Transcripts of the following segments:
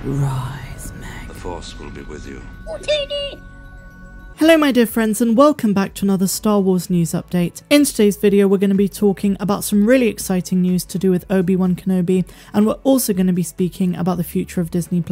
Rise, Meg. The Force will be with you. Hello my dear friends, and welcome back to another Star Wars news update. In today's video we're going to be talking about some really exciting news to do with Obi-Wan Kenobi, and we're also going to be speaking about the future of Disney+.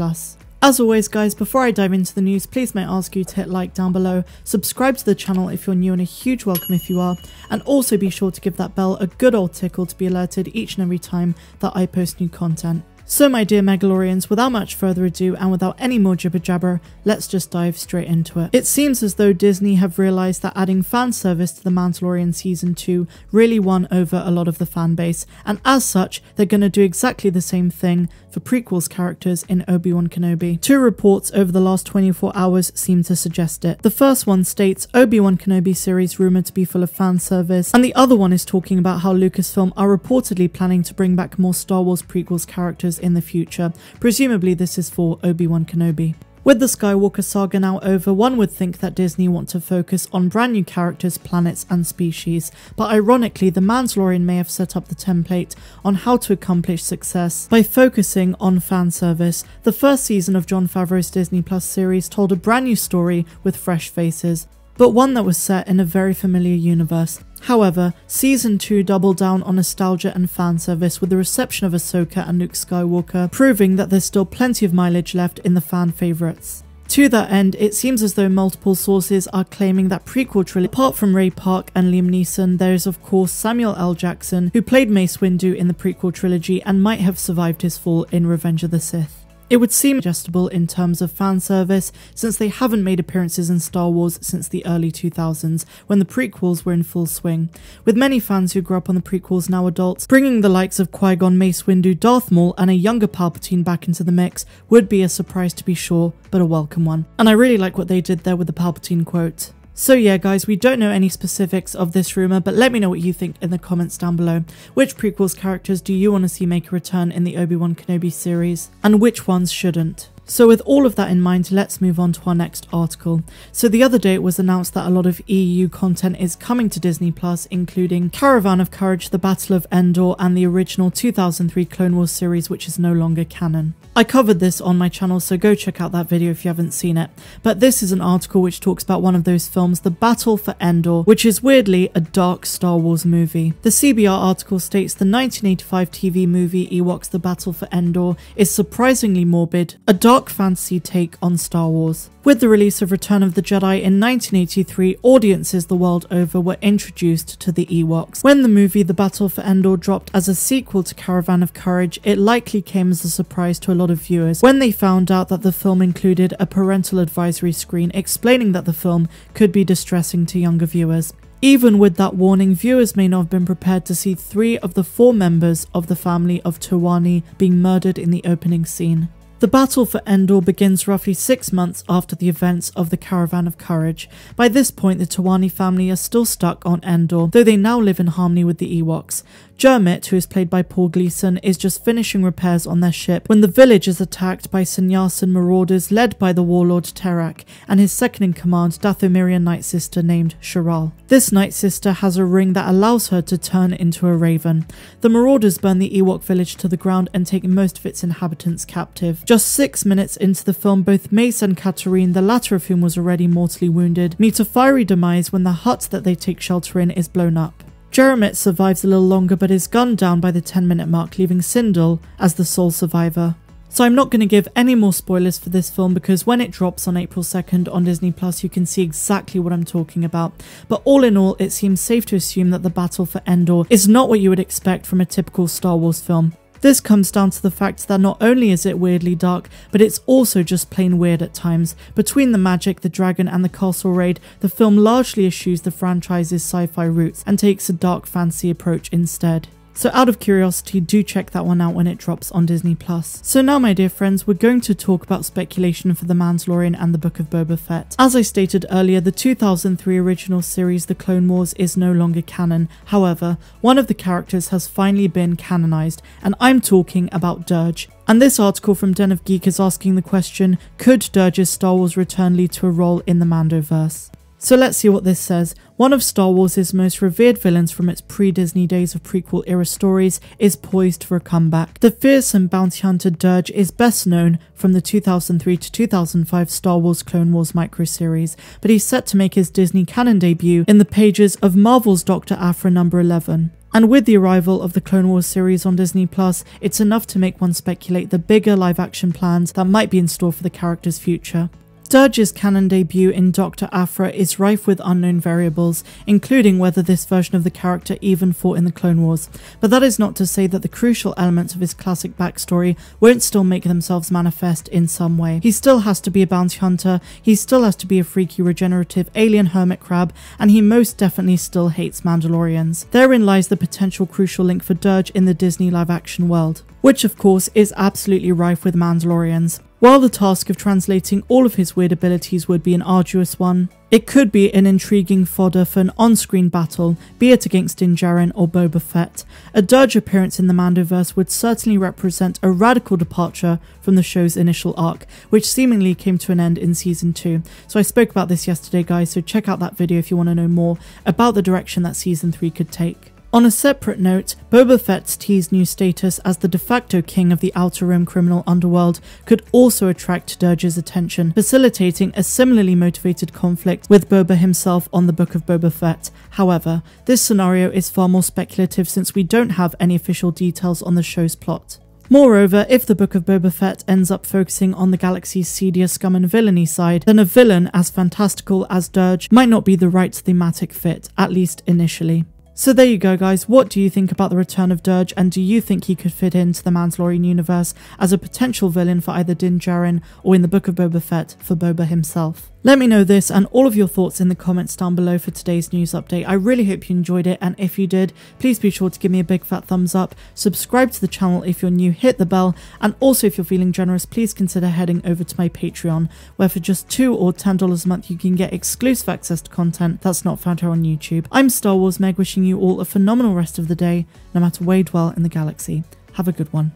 As always guys, before I dive into the news, please may I ask you to hit like down below, subscribe to the channel if you're new, and a huge welcome if you are, and also be sure to give that bell a good old tickle to be alerted each and every time that I post new content. So my dear Megalorians, without much further ado and without any more jibber jabber, let's just dive straight into it. It seems as though Disney have realised that adding fan service to The Mandalorian Season 2 really won over a lot of the fan base, and as such, they're going to do exactly the same thing for prequels characters in Obi-Wan Kenobi. Two reports over the last 24 hours seem to suggest it. The first one states Obi-Wan Kenobi series rumoured to be full of fan service, and the other one is talking about how Lucasfilm are reportedly planning to bring back more Star Wars prequels characters in the future. Presumably this is for Obi-Wan Kenobi. With the Skywalker saga now over, one would think that Disney want to focus on brand new characters, planets and species, but ironically The Mandalorian may have set up the template on how to accomplish success by focusing on fan service. The first season of Jon Favreau's Disney Plus series told a brand new story with fresh faces, but one that was set in a very familiar universe. However, Season 2 doubled down on nostalgia and fan service with the reception of Ahsoka and Luke Skywalker, proving that there's still plenty of mileage left in the fan favourites. To that end, it seems as though multiple sources are claiming that prequel trilogy, apart from Ray Park and Liam Neeson, there is of course Samuel L. Jackson, who played Mace Windu in the prequel trilogy and might have survived his fall in Revenge of the Sith. It would seem digestible in terms of fan service, since they haven't made appearances in Star Wars since the early 2000s, when the prequels were in full swing. With many fans who grew up on the prequels now adults, bringing the likes of Qui-Gon, Mace Windu, Darth Maul and a younger Palpatine back into the mix would be a surprise to be sure, but a welcome one. And I really like what they did there with the Palpatine quote. So yeah guys, we don't know any specifics of this rumour, but let me know what you think in the comments down below. Which prequels characters do you want to see make a return in the Obi-Wan Kenobi series, and which ones shouldn't? So with all of that in mind, let's move on to our next article. So the other day it was announced that a lot of EU content is coming to Disney+, including Caravan of Courage, The Battle of Endor, and the original 2003 Clone Wars series, which is no longer canon. I covered this on my channel, so go check out that video if you haven't seen it. But this is an article which talks about one of those films, The Battle for Endor, which is weirdly a dark Star Wars movie. The CBR article states the 1985 TV movie Ewoks The Battle for Endor is surprisingly morbid, a dark fantasy take on Star Wars. With the release of Return of the Jedi in 1983, audiences the world over were introduced to the Ewoks. When the movie The Battle for Endor dropped as a sequel to Caravan of Courage, it likely came as a surprise to a lot of viewers when they found out that the film included a parental advisory screen explaining that the film could be distressing to younger viewers. Even with that warning, viewers may not have been prepared to see 3 of the 4 members of the family of Towani being murdered in the opening scene. The Battle for Endor begins roughly 6 months after the events of the Caravan of Courage. By this point, the Towani family are still stuck on Endor, though they now live in harmony with the Ewoks. Jermit, who is played by Paul Gleason, is just finishing repairs on their ship when the village is attacked by Sanyasin marauders led by the warlord Terak and his second-in-command Dathomirian Night Sister named Sharal. This Night Sister has a ring that allows her to turn into a raven. The marauders burn the Ewok village to the ground and take most of its inhabitants captive. Just 6 minutes into the film, both Mace and Katarine, the latter of whom was already mortally wounded, meet a fiery demise when the hut that they take shelter in is blown up. Jermit survives a little longer but is gunned down by the 10-minute mark, leaving Sindel as the sole survivor. So I'm not going to give any more spoilers for this film because when it drops on April 2nd on Disney Plus you can see exactly what I'm talking about. But all in all, it seems safe to assume that The Battle for Endor is not what you would expect from a typical Star Wars film. This comes down to the fact that not only is it weirdly dark, but it's also just plain weird at times. Between the magic, the dragon and the castle raid, the film largely eschews the franchise's sci-fi roots and takes a dark fantasy approach instead. So out of curiosity, do check that one out when it drops on Disney+. So now my dear friends, we're going to talk about speculation for The Mandalorian and the Book of Boba Fett. As I stated earlier, the 2003 original series The Clone Wars is no longer canon. However, one of the characters has finally been canonized, and I'm talking about Dirge. And this article from Den of Geek is asking the question, could Dirge's Star Wars return lead to a role in the Mandoverse? So let's see what this says. One of Star Wars' most revered villains from its pre-Disney days of prequel-era stories is poised for a comeback. The fearsome bounty hunter Dirge is best known from the 2003 to 2005 Star Wars Clone Wars microseries, but he's set to make his Disney canon debut in the pages of Marvel's Dr. Aphra number 11. And with the arrival of the Clone Wars series on Disney+, it's enough to make one speculate the bigger live-action plans that might be in store for the character's future. Dirge's canon debut in Dr. Aphra is rife with unknown variables, including whether this version of the character even fought in the Clone Wars, but that is not to say that the crucial elements of his classic backstory won't still make themselves manifest in some way. He still has to be a bounty hunter, he still has to be a freaky regenerative alien hermit crab, and he most definitely still hates Mandalorians. Therein lies the potential crucial link for Dirge in the Disney live-action world, which of course is absolutely rife with Mandalorians. While the task of translating all of his weird abilities would be an arduous one, it could be an intriguing fodder for an on-screen battle, be it against Din Djarin or Boba Fett. A Dirge appearance in the Mandoverse would certainly represent a radical departure from the show's initial arc, which seemingly came to an end in Season 2. So I spoke about this yesterday, guys, so check out that video if you want to know more about the direction that Season 3 could take. On a separate note, Boba Fett's teased new status as the de facto king of the Outer Rim criminal underworld could also attract Dirge's attention, facilitating a similarly motivated conflict with Boba himself on the Book of Boba Fett. However, this scenario is far more speculative since we don't have any official details on the show's plot. Moreover, if the Book of Boba Fett ends up focusing on the galaxy's seedier scum and villainy side, then a villain as fantastical as Dirge might not be the right thematic fit, at least initially. So there you go, guys. What do you think about the return of Dirge, and do you think he could fit into the Mandalorian universe as a potential villain for either Din Djarin or in the Book of Boba Fett for Boba himself? Let me know this and all of your thoughts in the comments down below for today's news update. I really hope you enjoyed it, and if you did, please be sure to give me a big fat thumbs up, subscribe to the channel if you're new, hit the bell, and also if you're feeling generous, please consider heading over to my Patreon, where for just $2 or $10 a month you can get exclusive access to content that's not found here on YouTube. I'm Star Wars Meg, wishing you all a phenomenal rest of the day, no matter where you dwell in the galaxy. Have a good one.